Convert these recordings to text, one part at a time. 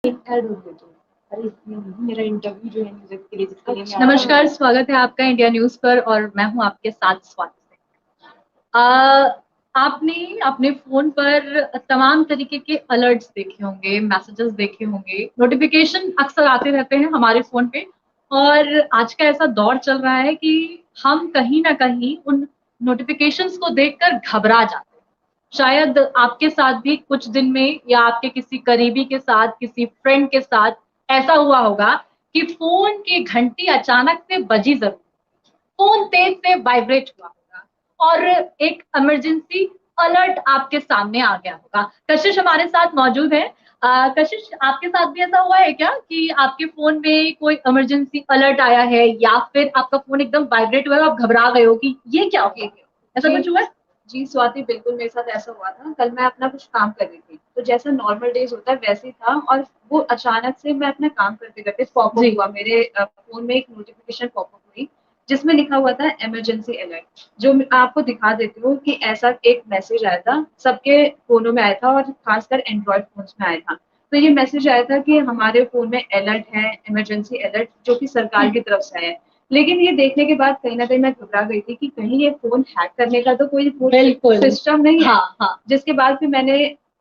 Add हो गई तो अरे इसमें नहीं, मेरा इंटरव्यू जो है न्यूज़ के लिए जिसके लिए मैं नमस्कार, स्वागत है आपका इंडिया न्यूज पर और मैं हूं आपके साथ स्वाति सिंह। आपने अपने फोन पर तमाम तरीके के अलर्ट्स देखे होंगे, मैसेजेस देखे होंगे, नोटिफिकेशन अक्सर आते रहते हैं हमारे फोन पे। और आज का ऐसा दौर चल रहा है कि हम कहीं ना कहीं उन नोटिफिकेशंस को देखकर घबरा जाते हैं। शायद आपके साथ भी कुछ दिन में या आपके किसी करीबी के साथ, किसी फ्रेंड के साथ ऐसा हुआ होगा कि फोन की घंटी अचानक से बजी जरूर, फोन तेज से वाइब्रेट हुआ होगा और एक इमरजेंसी अलर्ट आपके सामने आ गया होगा। कशिश हमारे साथ मौजूद है। कशिश, आपके साथ भी ऐसा हुआ है क्या कि आपके फोन में कोई इमरजेंसी अलर्ट आया है या फिर आपका फोन एकदम वाइब्रेट हुआ है, आप घबरा गए हो कि ये क्या हो गया? ऐसा जी कुछ हुआ है? जी स्वाति, बिल्कुल मेरे साथ ऐसा हुआ था। कल मैं अपना कुछ काम कर रही थी, तो जैसा नॉर्मल डेज होता है वैसे ही था, और वो अचानक से मैं अपना काम करते करते पॉपअप जी। हुआ मेरे फोन में। एक नोटिफिकेशन पॉपअप हुई जिसमें लिखा हुआ था इमरजेंसी अलर्ट। जो मैं आपको दिखा देती हूँ कि ऐसा एक मैसेज आया था, सबके फोनों में आया था और खासकर एंड्रॉयड फोन्स में आया था। तो ये मैसेज आया था कि हमारे फोन में अलर्ट है, इमरजेंसी अलर्ट, जो कि सरकार की तरफ से आया है। लेकिन ये देखने के बाद कहीं न कहीं मैं घबरा गई थी कि कहीं ये फ़ोन हैक करने का तो कोई बिल्कुल। सिस्टम नहीं है। हाँ, हाँ। जिसके बाद फिर मैंने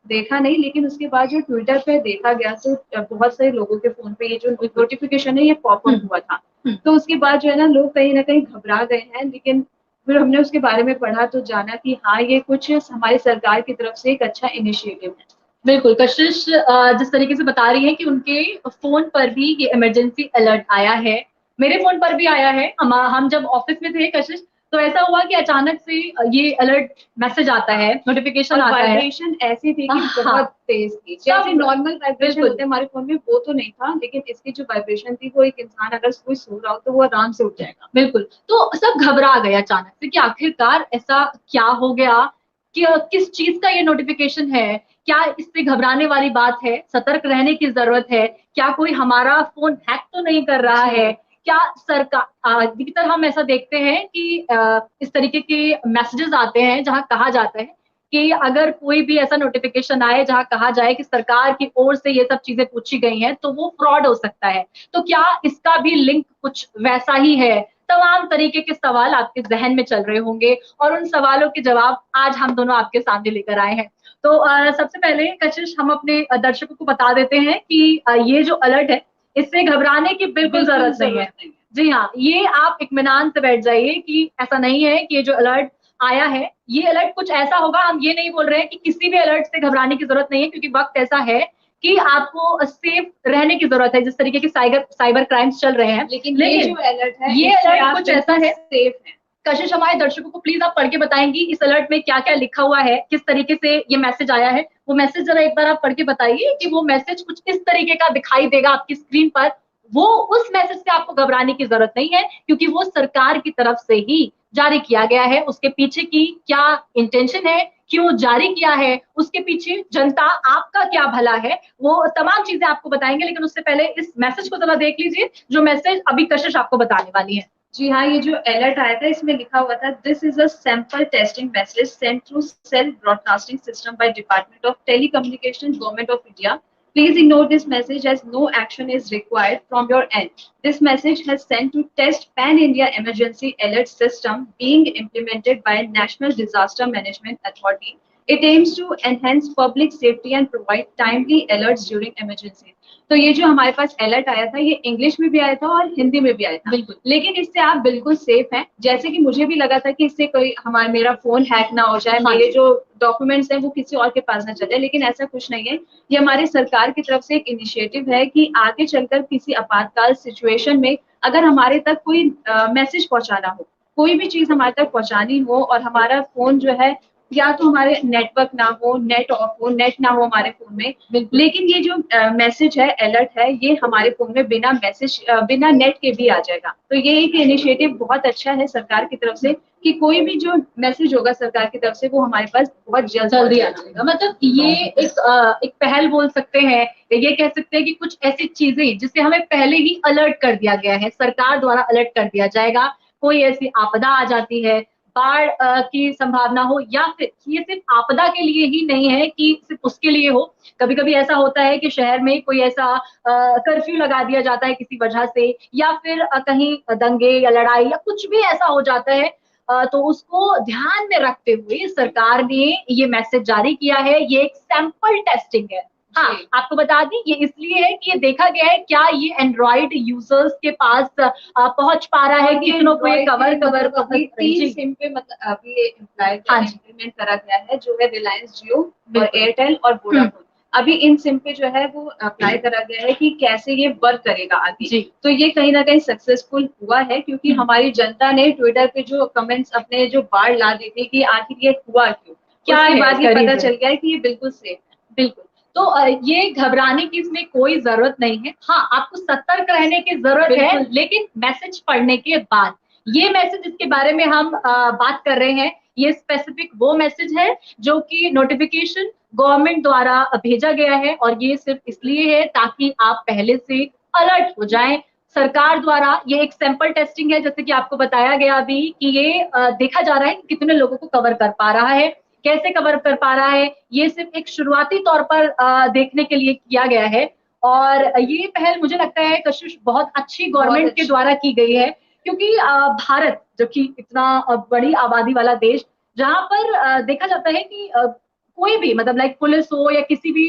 देखा नहीं, लेकिन उसके बाद जो ट्विटर पे देखा गया तो बहुत सारे लोगों के फ़ोन पे ये जो नोटिफ़िकेशन है ये पॉपअप हुआ था। तो उसके बाद जो है ना, लोग कहीं न कहीं घबरा गए हैं, लेकिन फिर हमने उसके बारे में पढ़ा तो जाना कि हाँ, ये कुछ हमारी सरकार की तरफ से एक अच्छा इनिशिएटिव है। बिल्कुल, कशिश जिस तरीके से बता रही है कि उनके फ़ोन पर भी ये इमरजेंसी अलर्ट आया है, मेरे फ़ोन पर भी आया है। हम जब ऑफ़िस में थे कशिश, तो ऐसा हुआ कि अचानक से ये अलर्ट मैसेज आता है, नोटिफ़िकेशन और आता है। वाइब्रेशन ऐसी थी कि हाँ, बहुत तेज़ थी। जैसे सब नॉर्मल वाइब्रेशन बिल्कुल। होते हैं हमारे फ़ोन में, वो तो नहीं था, लेकिन इसकी जो वाइब्रेशन थी वो एक इंसान अगर कोई सो रहा हो तो वो आराम से उठ जाएगा। बिल्कुल, तो सब घबरा गए अचानक से कि आखिरकार ऐसा क्या हो गया? कि किस चीज़ का ये नोटिफ़िकेशन है? क्या इससे घबराने वाली बात है? सतर्क रहने की ज़रूरत है? क्या कोई हमारा फ़ोन हैक तो नहीं कर रहा है? क्या अधिकतर हम ऐसा देखते हैं कि इस तरीके के मैसेजेस आते हैं जहाँ कहा जाता है कि अगर कोई भी ऐसा नोटिफ़िकेशन आए जहाँ कहा जाए कि सरकार की ओर से ये सब चीज़ें पूछी गई हैं, तो वो फ्रॉड हो सकता है। तो क्या इसका भी लिंक कुछ वैसा ही है? तमाम तरीके के सवाल आपके ज़हन में चल रहे होंगे और उन सवालों के जवाब आज हम दोनों आपके सामने लेकर आए हैं। तो सबसे पहले कशिश, हम अपने दर्शकों को बता देते हैं कि ये जो अलर्ट है, इससे घबराने की बिल्कुल ज़रूरत नहीं है। जी हाँ, ये आप इत्मीनान से बैठ जाइए कि ऐसा नहीं है कि ये जो अलर्ट आया है, ये अलर्ट कुछ ऐसा होगा। हम ये नहीं बोल रहे हैं कि किसी भी अलर्ट से घबराने की ज़रूरत नहीं है, क्योंकि वक़्त ऐसा है कि आपको सेफ रहने की ज़रूरत है, जिस तरीके के साइबर क्राइम्स चल रहे हैं। लेकिन ये जो अलर्ट है, ये इससे अलर्ट आप कुछ ऐसा बिल्कुल है। सेफ हैं। कशिश, हमारे दर्शकों को प्लीज़ आप पढ़ के बताएँगी इस अलर्ट में क्या-क्या लिखा हुआ है? किस तरीके से ये मैसेज आया है? वो मैसेज ज़रा एक बार आप पढ़ के बताइए कि वो मैसेज कुछ इस तरीके का दिखाई देगा आपकी स्क्रीन पर। वो उस मैसेज से आपको घबराने की ज़रूरत नहीं है, क्योंकि वो सरकार की तरफ से ही जारी किया गया है। उसके पीछे की क्या इंटेंशन है, क्यों जारी किया है, उसके पीछे जनता आपका क्या भला है, वो तमाम चीज़ें आपको बताएँगे। लेकिन उससे पहले इस मैसेज को ज़रा देख लीजिए, जो मैसेज अभी कशिश आपको बताने वाली है। जी हाँ, ये जो अलर्ट आया था इसमें लिखा हुआ था, this is a sample testing message sent through cell broadcasting system by department of telecommunication government of India. Please ignore this message as no action is required from your end. This message has sent to test pan India emergency alert system being implemented by National Disaster Management Authority. It aims to enhance public safety and provide timely alerts during emergency. तो ये जो हमारे पास alert आया था, ये English में भी आया था और हिंदी में भी आया था। बिल्कुल। लेकिन इससे आप बिल्कुल सेफ हैं। जैसे कि मुझे भी लगा था कि इससे कोई मेरा फ़ोन हैक ना हो जाए, हाँ मेरे जी। जो डॉक्यूमेंट्स हैं वो किसी और के पास ना चले जाए, लेकिन ऐसा कुछ नहीं है। ये हमारी सरकार की तरफ से एक इनिशिएटिव है कि आगे चलकर किसी आपातकाल सिचुएशन में अगर हमारे तक कोई मैसेज पहुँचाना हो, कोई भी चीज़ हमारे तक पहुँचानी हो और हमारा फ़ोन जो है, या तो हमारे नेटवर्क ना हो, नेट ऑफ हो, नेट ना हो हमारे फ़ोन में, लेकिन ये जो मैसेज है, अलर्ट है, ये हमारे फ़ोन में बिना नेट के भी आ जाएगा। तो ये एक इनिशिएटिव बहुत अच्छा है सरकार की तरफ से कि कोई भी जो मैसेज होगा सरकार की तरफ से वो हमारे पास बहुत जल्दी आ जाएगा। मतलब ये एक पहल बोल सकते हैं, ये कह सकते हैं कि कुछ ऐसी चीजें जिसे हमें पहले ही अलर्ट कर दिया गया है, सरकार द्वारा अलर्ट कर दिया जाएगा। कोई ऐसी आपदा आ जाती है, बाढ़ की संभावना हो, या फिर ये सिर्फ आपदा के लिए ही नहीं है कि सिर्फ उसके लिए हो। कभी कभी ऐसा होता है कि शहर में कोई ऐसा कर्फ्यू लगा दिया जाता है किसी वजह से, या फिर कहीं दंगे या लड़ाई या कुछ भी ऐसा हो जाता है, तो उसको ध्यान में रखते हुए सरकार ने ये मैसेज जारी किया है। ये एक सैंपल टेस्टिंग है। हाँ, आपको बता दें ये इसलिए है कि ये देखा गया है क्या ये एंड्रॉइड यूजर्स के पास पहुंच पा रहा है, कितनों को ये कवर अभी 3 सिम पे मतलब अभी ये इम्प्लीमेंट करा गया है, जो है रिलायंस जियो और एयरटेल और वोडाफोन। अभी इन सिम पे जो है वो अप्लाई करा गया है कि कैसे ये वर्क करेगा आगे। तो ये कहीं ना कहीं सक्सेसफुल हुआ है, क्योंकि हमारी जनता ने ट्विटर पे जो कमेंट्स अपने जो बाढ़ ला दी थी कि आखिर ये हुआ क्यों, क्या है, बाद ये पता चल गया है कि ये बिल्कुल सेफ है। बिल्कुल, तो ये घबराने की इसमें कोई जरूरत नहीं है। हाँ, आपको सतर्क रहने की जरूरत है, लेकिन मैसेज पढ़ने के बाद। ये मैसेज इसके बारे में हम बात कर रहे हैं, ये स्पेसिफिक वो मैसेज है जो कि नोटिफिकेशन गवर्नमेंट द्वारा भेजा गया है, और ये सिर्फ इसलिए है ताकि आप पहले से अलर्ट हो जाएं। सरकार द्वारा ये एक सैंपल टेस्टिंग है, जैसे कि आपको बताया गया अभी कि ये देखा जा रहा है कि कितने लोगों को कवर कर पा रहा है, कैसे कवर कर पा रहा है। ये सिर्फ एक शुरुआती तौर पर देखने के लिए किया गया है, और ये पहल मुझे लगता है कशिश बहुत अच्छी गवर्नमेंट के द्वारा की गई है, क्योंकि भारत जो कि इतना बड़ी आबादी वाला देश, जहां पर देखा जाता है कि कोई भी मतलब लाइक पुलिस हो या किसी भी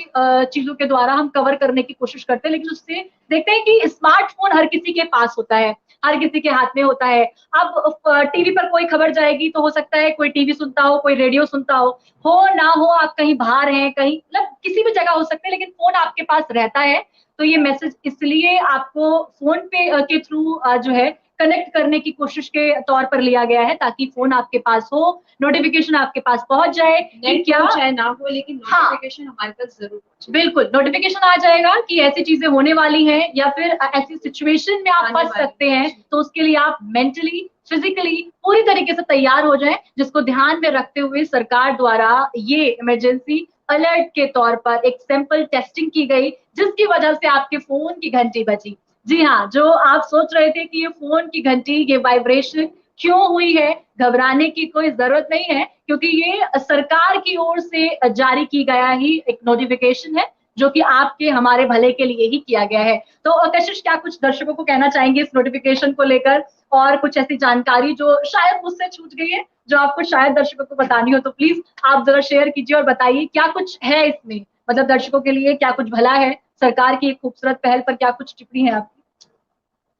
चीजों के द्वारा हम कवर करने की कोशिश करते हैं, लेकिन उससे देखते हैं कि स्मार्टफोन हर किसी के पास होता है, हर किसी के हाथ में होता है। अब टीवी पर कोई खबर जाएगी तो हो सकता है कोई टीवी सुनता हो, कोई रेडियो सुनता हो ना हो, आप कहीं बाहर हैं, कहीं मतलब किसी भी जगह हो सकते हैं, लेकिन फोन आपके पास रहता है। तो ये मैसेज इसलिए आपको फोन पे के थ्रू जो है कनेक्ट करने की कोशिश के तौर पर लिया गया है, ताकि फोन आपके पास हो, नोटिफिकेशन आपके पास पहुंच जाए कि क्या चाहे ना हो, लेकिन नोटिफिकेशन हमारे पास जरूर पहुंचे। बिल्कुल, नोटिफिकेशन आ जाएगा कि ऐसी चीजें होने वाली हैं, या फिर ऐसी सिचुएशन में आप फंस सकते हैं, तो उसके लिए आप मेंटली फिजिकली पूरी तरीके से तैयार हो जाएं, जिसको ध्यान में रखते हुए सरकार द्वारा ये इमरजेंसी अलर्ट के तौर पर एक सैंपल टेस्टिंग की गई, जिसकी वजह से आपके फोन की घंटी बजी। जी हाँ, जो आप सोच रहे थे कि ये फोन की घंटी, ये वाइब्रेशन क्यों हुई है, घबराने की कोई जरूरत नहीं है, क्योंकि ये सरकार की ओर से जारी की गया ही एक नोटिफिकेशन है, जो कि आपके हमारे भले के लिए ही किया गया है। तो कशिश, क्या कुछ दर्शकों को कहना चाहेंगे इस नोटिफिकेशन को लेकर, और कुछ ऐसी जानकारी जो शायद मुझसे छूट गई है, जो आपको शायद दर्शकों को बतानी हो, तो प्लीज आप जरा शेयर कीजिए और बताइए क्या कुछ है इसमें, मतलब दर्शकों के लिए क्या कुछ भला है, सरकार की एक खूबसूरत पहल पर क्या कुछ टिप्पणी है आपकी?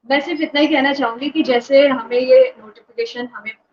मैं सिर्फ इतना ही कहना चाहूंगी कि जैसे हमें ये नोटिफिकेशन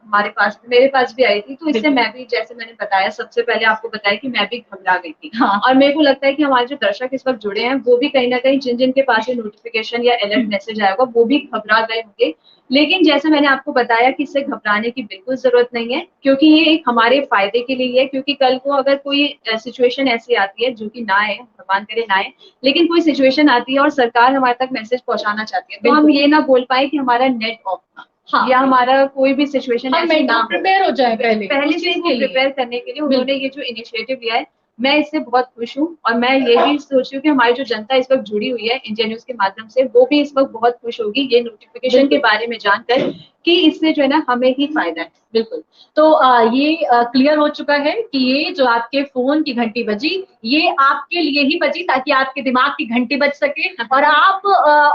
हमारे पास मेरे पास भी आई थी, तो इससे मैं भी, जैसे मैंने बताया, सबसे पहले आपको बताया कि मैं भी घबरा गई थी। हाँ। और मेरे को लगता है कि हमारे जो दर्शक इस वक्त जुड़े हैं वो भी कहीं ना कहीं, जिन जिन के पास ये नोटिफिकेशन या अलर्ट मैसेज आएगा, वो भी घबरा गए होंगे। लेकिन जैसे मैंने आपको बताया कि इससे घबराने की बिल्कुल जरूरत नहीं है, क्योंकि ये एक हमारे फायदे के लिए है। क्योंकि कल को अगर कोई सिचुएशन ऐसी आती है, जो कि ना आए, भगवान करे ना आए, लेकिन कोई सिचुएशन आती है और सरकार हमारे तक मैसेज पहुंचाना चाहती है, तो हम ये ना बोल पाए कि हमारा नेट ऑफ था। हाँ। या हमारा कोई भी सिचुएशन ऐसी ना, प्रिपेयर हो जाए पहले से वो प्रिपेयर करने के लिए उन्होंने ये जो इनिशिएटिव लिया है, मैं इससे बहुत खुश हूँ। और मैं ये भी सोच रही हूँ कि हमारी जो जनता इस वक्त जुड़ी हुई है इंडिया न्यूज के माध्यम से, वो भी इस वक्त बहुत खुश होगी ये नोटिफिकेशन के बारे में जानकर कि इससे जो है ना हमें ही फायदा है। बिल्कुल, तो ये क्लियर हो चुका है कि ये जो आपके फोन की घंटी बजी, ये आपके लिए ही बजी ताकि आपके दिमाग की घंटी बज सके, और आप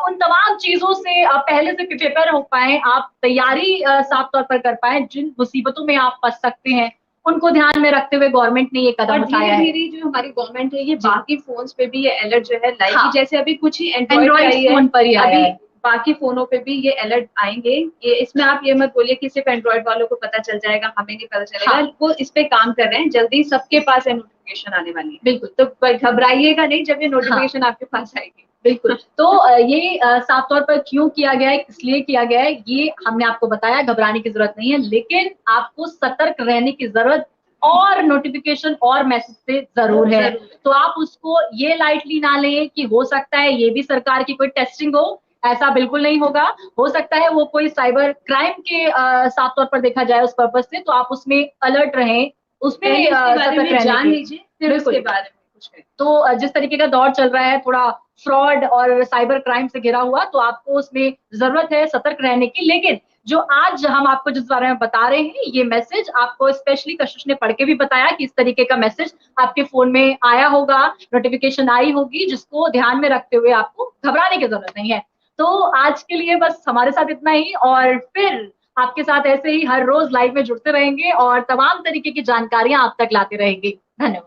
उन तमाम चीजों से पहले से प्रिपेयर हो पाए, आप तैयारी साफ तौर पर कर पाए। जिन मुसीबतों में आप फंस सकते हैं उनको ध्यान में रखते हुए गवर्नमेंट ने ये कदम उठाया है। धीरे जो हमारी गवर्नमेंट है, ये बाकी फोन्स पे भी ये अलर्ट जो है लाएगी। जैसे अभी कुछ ही एंड्रॉइड फोन पर ही आया है, बाकी फोनों पे भी ये अलर्ट आएंगे। ये इसमें आप ये मत बोलिए कि सिर्फ एंड्रॉइड वालों को पता चल जाएगा, हमें नहीं पता चलेगा। हाँ। वो इस पे काम कर रहे हैं, जल्दी सबके पास ये नोटिफिकेशन आने वाली है। बिल्कुल, तो घबराइएगा नहीं जब ये नोटिफिकेशन आपके पास आएगी। बिल्कुल, तो ये साफ तौर पर क्यों किया गया है, इसलिए किया गया है, ये हमने आपको बताया। घबराने की जरूरत नहीं है, लेकिन आपको सतर्क रहने की जरूरत और नोटिफिकेशन और मैसेज से जरूर है। तो आप उसको ये लाइटली ना लें कि हो सकता है ये भी सरकार की कोई टेस्टिंग हो, ऐसा बिल्कुल नहीं होगा। हो सकता है वो कोई साइबर क्राइम के साफ तौर पर देखा जाए उस पर्पज से, तो आप उसमें अलर्ट रहें, उसमें जान लीजिए, फिर उसके बारे में कुछ करें। तो जिस तरीके का दौर चल रहा है, थोड़ा फ्रॉड और साइबर क्राइम से घिरा हुआ, तो आपको उसमें जरूरत है सतर्क रहने की। लेकिन जो आज हम आपको जिस बारे में बता रहे हैं, ये मैसेज आपको स्पेशली कशिश ने पढ़ के भी बताया कि इस तरीके का मैसेज आपके फोन में आया होगा, नोटिफिकेशन आई होगी, जिसको ध्यान में रखते हुए आपको घबराने की जरूरत नहीं है। तो आज के लिए बस हमारे साथ इतना ही, और फिर आपके साथ ऐसे ही हर रोज लाइव में जुड़ते रहेंगे और तमाम तरीके की जानकारियां आप तक लाते रहेंगे। धन्यवाद।